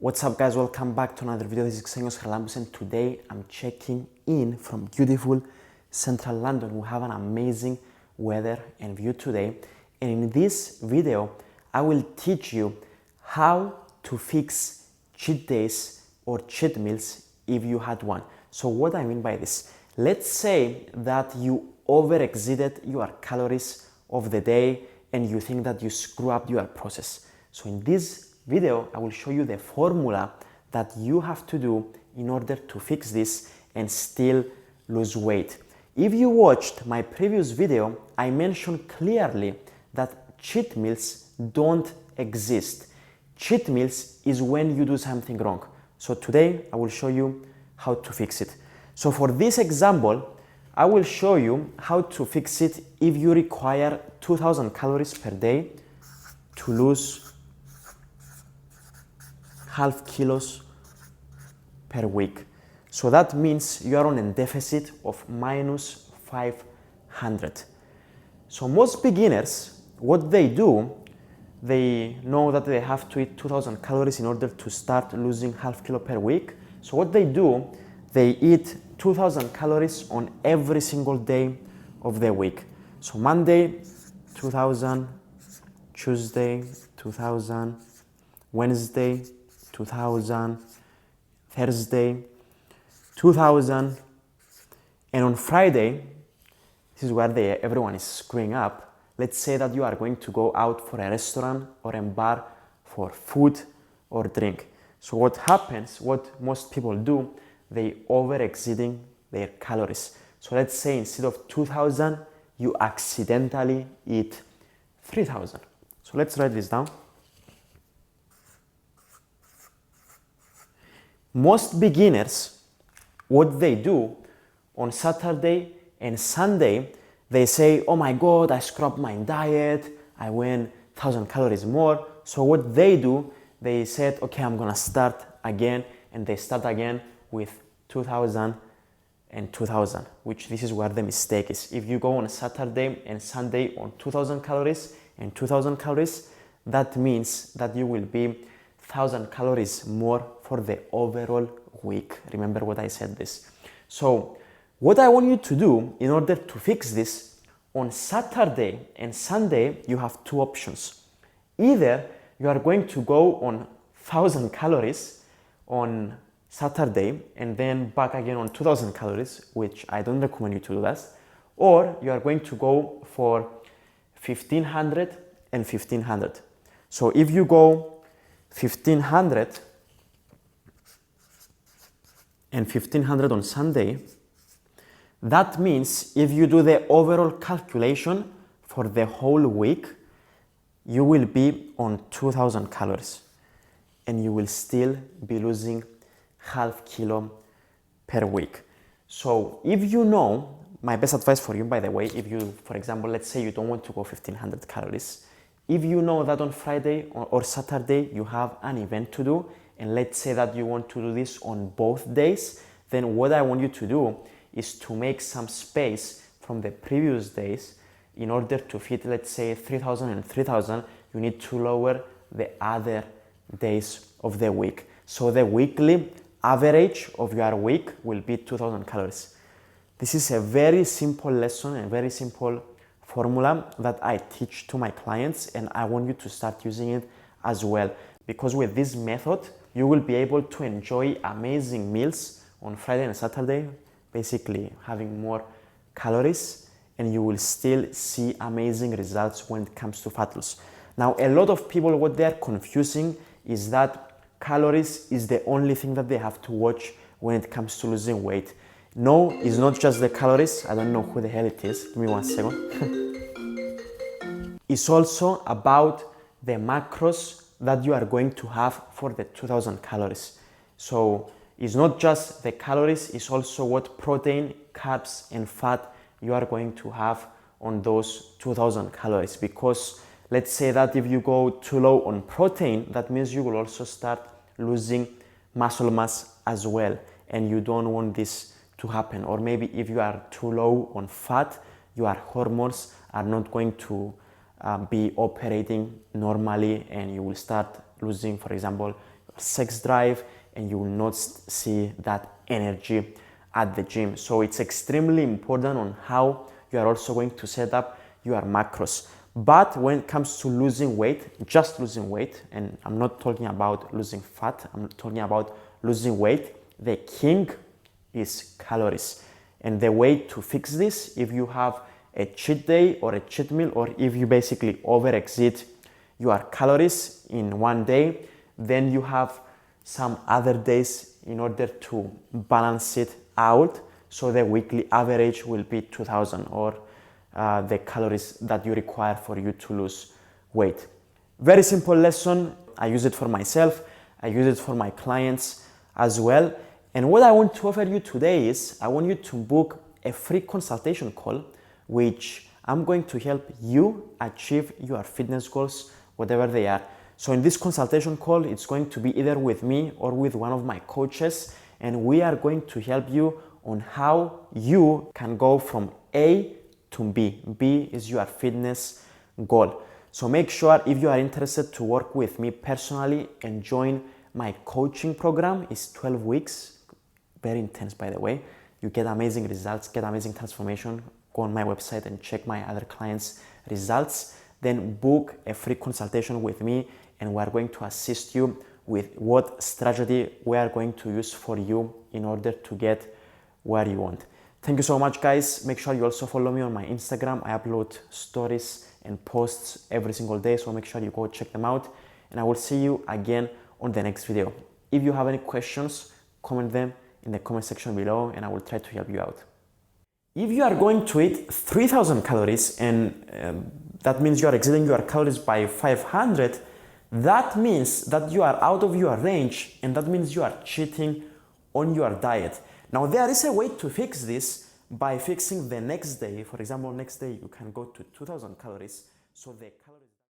What's up guys, welcome back to another video. This is Xenios Charalambous and today I'm checking in from beautiful central London. We have an amazing weather and view today, and in this video I will teach you how to fix cheat days or cheat meals if you had one. So what I mean by this, let's say that you over-exceeded your calories of the day and you think that you screw up your process. So in this video, I will show you the formula that you have to do in order to fix this and still lose weight. If you watched my previous video, I mentioned clearly that cheat meals don't exist. Cheat meals is when you do something wrong. So today I will show you how to fix it. So for this example, I will show you how to fix it if you require 2000 calories per day to lose half kilos per week. So that means you are on a deficit of minus 500. So most beginners, what they do, they know that they have to eat 2000 calories in order to start losing half kilo per week. So what they do, they eat 2000 calories on every single day of the week. So Monday, 2000, Tuesday, 2000, Wednesday, 2000, Thursday, 2000, and on Friday, this is where everyone is screwing up. Let's say that you are going to go out for a restaurant or a bar for food or drink. So what happens, what most people do, they over-exceeding their calories. So let's say instead of 2000, you accidentally eat 3000. So let's write this down. Most beginners, what they do on Saturday and Sunday, they say, oh my God, I scrubbed my diet, I went 1000 calories more. So what they do, they said, okay, I'm gonna start again, and they start again with 2000 and 2000, which this is where the mistake is. If you go on Saturday and Sunday on 2000 calories and 2000 calories, that means that you will be 1000 calories more for the overall week. Remember what I said this. So what I want you to do in order to fix this, on Saturday and Sunday, you have two options. Either you are going to go on 1000 calories on Saturday and then back again on 2000 calories, which I don't recommend you to do that, or you are going to go for 1500 and 1500. So if you go 1500 and 1500 on Sunday, that means if you do the overall calculation for the whole week, you will be on 2000 calories and you will still be losing half kilo per week. So if you know, my best advice for you, by the way, if you, for example, let's say you don't want to go 1500 calories, if you know that on Friday or Saturday you have an event to do, and let's say that you want to do this on both days, then what I want you to do is to make some space from the previous days. In order to fit, let's say 3000 and 3000, you need to lower the other days of the week. So the weekly average of your week will be 2000 calories. This is a very simple lesson and very simple formula that I teach to my clients, and I want you to start using it as well, because with this method you will be able to enjoy amazing meals on Friday and Saturday, basically having more calories, and you will still see amazing results when it comes to fat loss. Now, a lot of people, what they are confusing is that calories is the only thing that they have to watch when it comes to losing weight. No, it's not just the calories. I don't know who the hell it is. Give me 1 second. It's also about the macros that you are going to have for the 2000 calories. So it's not just the calories, it's also what protein, carbs, and fat you are going to have on those 2000 calories. Because let's say that if you go too low on protein, that means you will also start losing muscle mass as well, and you don't want this to happen. Or maybe if you are too low on fat, your hormones are not going to be operating normally, and you will start losing, for example, sex drive, and you will not see that energy at the gym. So it's extremely important on how you are also going to set up your macros. But when it comes to losing weight, just losing weight, and I'm not talking about losing fat, I'm talking about losing weight, the king is calories. And the way to fix this, if you have a cheat day or a cheat meal, or if you basically overexceed your calories in one day, then you have some other days in order to balance it out. So the weekly average will be 2000 or the calories that you require for you to lose weight. Very simple lesson. I use it for myself. I use it for my clients as well. And what I want to offer you today is I want you to book a free consultation call, which I'm going to help you achieve your fitness goals, whatever they are. So in this consultation call, it's going to be either with me or with one of my coaches, and we are going to help you on how you can go from A to B. B is your fitness goal. So make sure, if you are interested to work with me personally and join my coaching program, it's 12 weeks, very intense by the way. You get amazing results, get amazing transformation. Go on my website and check my other clients' results. Then book a free consultation with me, and we are going to assist you with what strategy we are going to use for you in order to get where you want. Thank you so much, guys. Make sure you also follow me on my Instagram. I upload stories and posts every single day, so make sure you go check them out. And I will see you again on the next video. If you have any questions, comment them in the comment section below, and I will try to help you out. If you are going to eat 3000 calories, and that means you are exceeding your calories by 500, that means that you are out of your range, and that means you are cheating on your diet. Now, there is a way to fix this by fixing the next day. For example, next day you can go to 2000 calories. So the calories